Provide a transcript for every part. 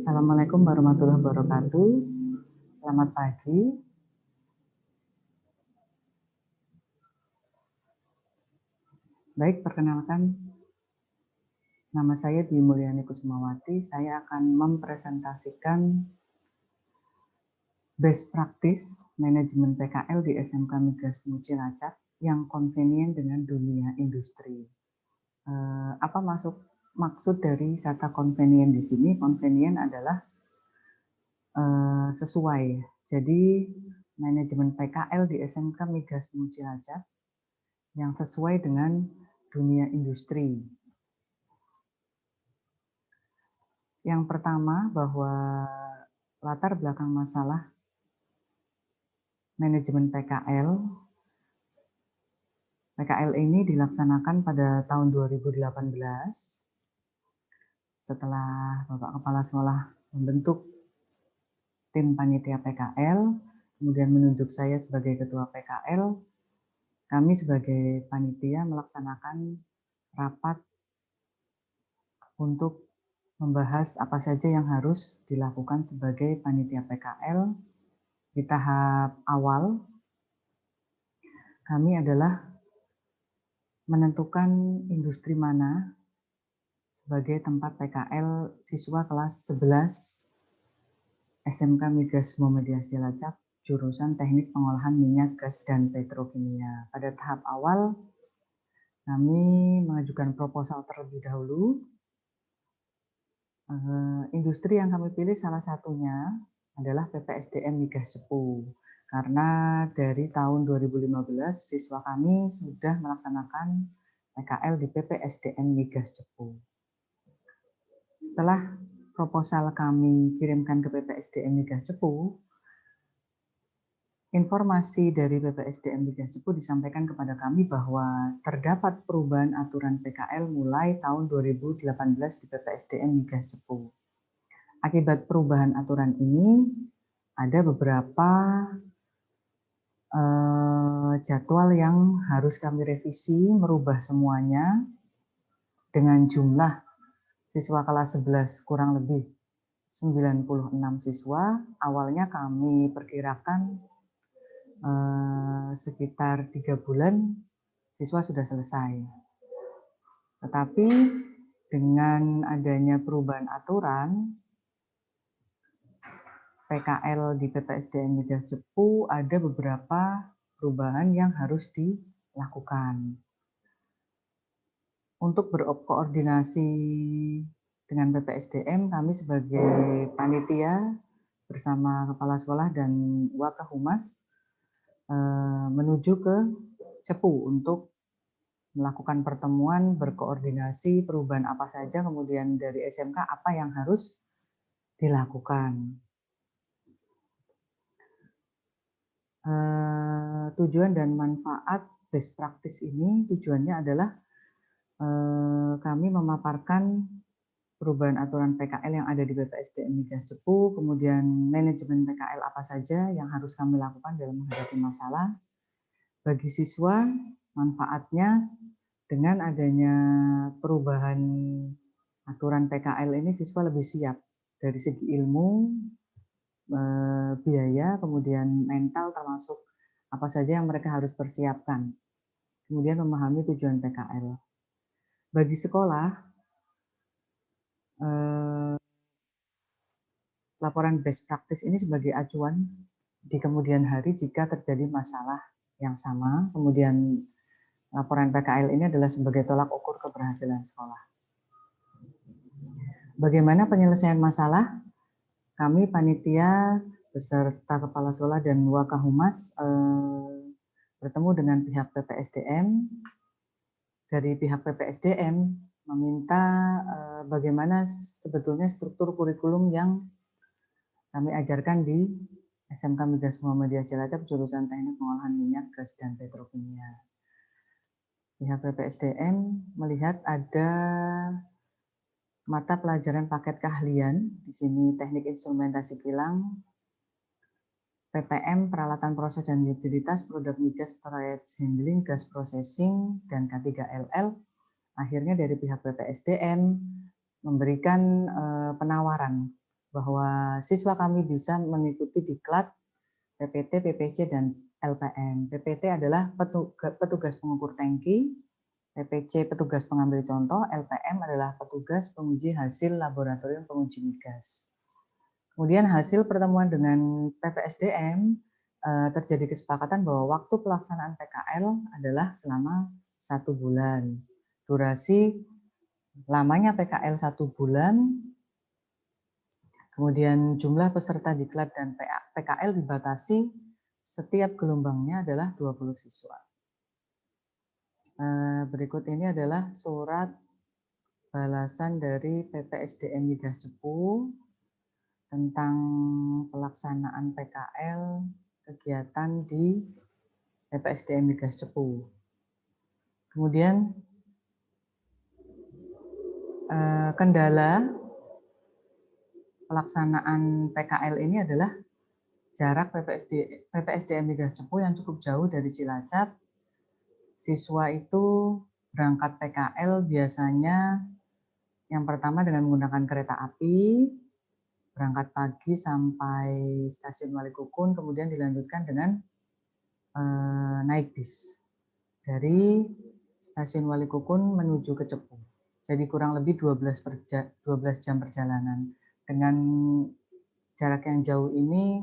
Assalamualaikum warahmatullahi wabarakatuh. Selamat pagi. Baik, perkenalkan, nama saya Dwi Mulyani Kusumawati. Saya akan mempresentasikan best practice manajemen PKL di SMK Migasmu Cilacap yang convenient dengan dunia industri. Apa maksud dari kata convenient di sini? Convenient adalah sesuai. Jadi manajemen PKL di SMK Migasmu Cilacap yang sesuai dengan dunia industri. Yang pertama, bahwa latar belakang masalah manajemen PKL. PKL ini dilaksanakan pada tahun 2018 setelah Bapak Kepala Sekolah membentuk tim panitia PKL, kemudian menunjuk saya sebagai ketua PKL. Kami sebagai panitia melaksanakan rapat untuk membahas apa saja yang harus dilakukan sebagai panitia PKL. Di tahap awal, kami adalah menentukan industri mana sebagai tempat PKL siswa kelas 11 SMK Migas Muhammadiyah Cilacap, jurusan Teknik Pengolahan Minyak, Gas, dan Petrokimia. Pada tahap awal, kami mengajukan proposal terlebih dahulu. Industri yang kami pilih salah satunya adalah PPSDM Migas Cepu. Karena dari tahun 2015 siswa kami sudah melaksanakan PKL di PPSDM Migas Cepu. Setelah proposal kami kirimkan ke PPSDM Migas Cepu, informasi dari PPSDM Migas Cepu disampaikan kepada kami bahwa terdapat perubahan aturan PKL mulai tahun 2018 di PPSDM Migas Cepu. Akibat perubahan aturan ini, ada beberapa jadwal yang harus kami revisi, merubah semuanya dengan jumlah siswa kelas 11 kurang lebih 96 siswa. Awalnya kami perkirakan sekitar 3 bulan siswa sudah selesai. Tetapi dengan adanya perubahan aturan, PKL di PPSDM Migas Cepu ada beberapa perubahan yang harus dilakukan. Untuk berkoordinasi dengan PPSDM, kami sebagai panitia bersama Kepala Sekolah dan Wakahumas menuju ke Cepu untuk melakukan pertemuan, berkoordinasi, perubahan apa saja, kemudian dari SMK apa yang harus dilakukan. Tujuan dan manfaat best practice ini tujuannya adalah kami memaparkan perubahan aturan PKL yang ada di PPSDM Migas Cepu, kemudian manajemen PKL apa saja yang harus kami lakukan dalam menghadapi masalah. Bagi siswa, manfaatnya dengan adanya perubahan aturan PKL ini siswa lebih siap dari segi ilmu, biaya, kemudian mental, termasuk apa saja yang mereka harus persiapkan. Kemudian memahami tujuan PKL. Bagi sekolah, laporan best practice ini sebagai acuan di kemudian hari jika terjadi masalah yang sama. Kemudian laporan PKL ini adalah sebagai tolak ukur keberhasilan sekolah. Bagaimana penyelesaian masalah? Kami panitia beserta Kepala Sekolah dan Wakahumas bertemu dengan pihak PPSDM. Dari pihak PPSDM meminta bagaimana sebetulnya struktur kurikulum yang kami ajarkan di SMK Migas Muhammadiyah Cilacap jurusan Teknik Pengolahan Minyak, Gas, dan Petrokimia. Pihak PPSDM melihat ada mata pelajaran paket keahlian, di sini teknik instrumentasi kilang, PPM, peralatan proses dan utilitas, produk migas, storage handling, gas processing, dan K3LL. Akhirnya dari pihak PPSDM memberikan penawaran bahwa siswa kami bisa mengikuti diklat PPT, PPC, dan LPM. PPT adalah petugas pengukur tangki, PPC petugas pengambil contoh, LPM adalah petugas penguji hasil laboratorium penguji migas. Kemudian hasil pertemuan dengan PPSDM terjadi kesepakatan bahwa waktu pelaksanaan PKL adalah selama 1 bulan. Durasi lamanya PKL 1 bulan, kemudian jumlah peserta diklat dan PKL dibatasi setiap gelombangnya adalah 20 siswa. Berikut ini adalah surat balasan dari PPSDM Migas Cepu tentang pelaksanaan PKL kegiatan di PPSDM Migas Cepu. Kemudian kendala pelaksanaan PKL ini adalah jarak PPSDM Migas Cepu yang cukup jauh dari Cilacap. Siswa itu berangkat PKL biasanya yang pertama dengan menggunakan kereta api, berangkat pagi sampai stasiun Walikukun, kemudian dilanjutkan dengan naik bis dari stasiun Walikukun menuju ke Cepu. Jadi kurang lebih 12 jam perjalanan. Dengan jarak yang jauh ini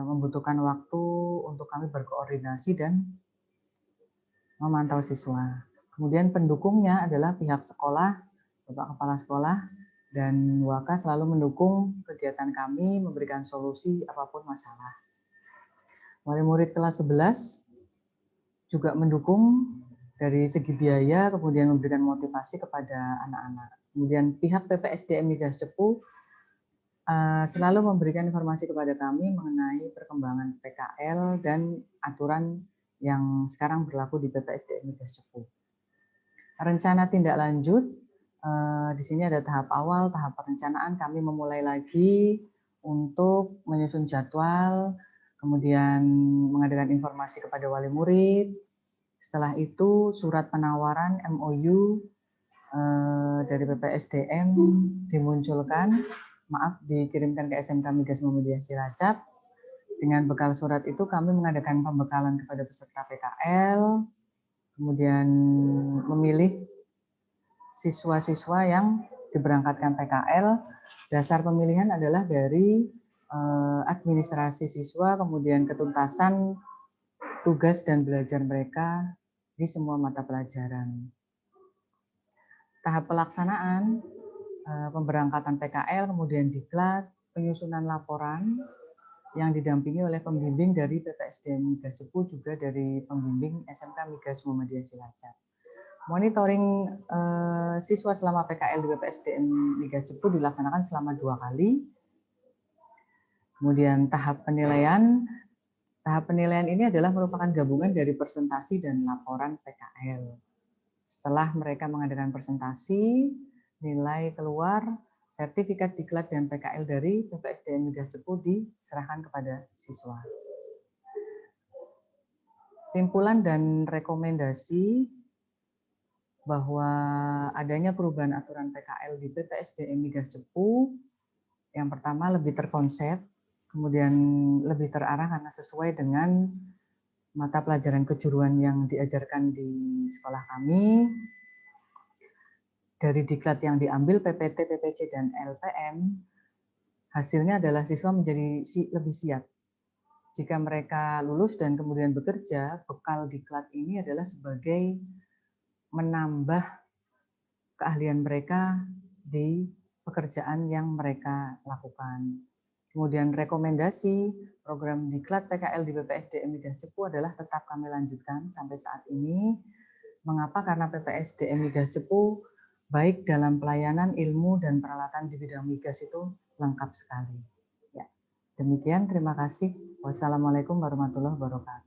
membutuhkan waktu untuk kami berkoordinasi dan memantau siswa. Kemudian pendukungnya adalah pihak sekolah, Bapak Kepala Sekolah, dan Waka selalu mendukung kegiatan kami, memberikan solusi apapun masalah. Wali murid kelas 11 juga mendukung dari segi biaya, kemudian memberikan motivasi kepada anak-anak. Kemudian pihak PPSDM Migas Cepu selalu memberikan informasi kepada kami mengenai perkembangan PKL dan aturan yang sekarang berlaku di PPSDM Migas Cepu. Rencana tindak lanjut, di sini ada tahap awal, tahap perencanaan, kami memulai lagi untuk menyusun jadwal, kemudian mengadakan informasi kepada wali murid. Setelah itu surat penawaran MOU dari PPSDM dimunculkan, dikirimkan ke SMK Migas Muhammadiyah Cilacap. Dengan bekal surat itu kami mengadakan pembekalan kepada peserta PKL, kemudian memilih siswa-siswa yang diberangkatkan PKL. Dasar pemilihan adalah dari administrasi siswa, kemudian ketuntasan tugas dan belajar mereka di semua mata pelajaran. Tahap pelaksanaan, pemberangkatan PKL, kemudian diklat, penyusunan laporan yang didampingi oleh pembimbing dari PPSDM Migas Cepu, juga dari pembimbing SMK Migas Muhammadiyah Cilacap. Monitoring siswa selama PKL di PPSDM Migas Cepu dilaksanakan selama 2 kali. Kemudian tahap penilaian ini adalah merupakan gabungan dari presentasi dan laporan PKL. Setelah mereka mengadakan presentasi, nilai keluar, sertifikat diklat dan PKL dari PPSDM Migas Cepu diserahkan kepada siswa. Simpulan dan rekomendasi bahwa adanya perubahan aturan PKL di PPSDM Migas Cepu, yang pertama lebih terkonsep, kemudian lebih terarah karena sesuai dengan mata pelajaran kejuruan yang diajarkan di sekolah kami. Dari diklat yang diambil PPT, PPC, dan LPM, hasilnya adalah siswa menjadi lebih siap. Jika mereka lulus dan kemudian bekerja, bekal diklat ini adalah sebagai menambah keahlian mereka di pekerjaan yang mereka lakukan. Kemudian rekomendasi program diklat PKL di PPSDM Migas Cepu adalah tetap kami lanjutkan sampai saat ini. Mengapa? Karena PPSDM Migas Cepu baik dalam pelayanan, ilmu, dan peralatan di bidang migas itu lengkap sekali. Ya, demikian, terima kasih. Wassalamualaikum warahmatullahi wabarakatuh.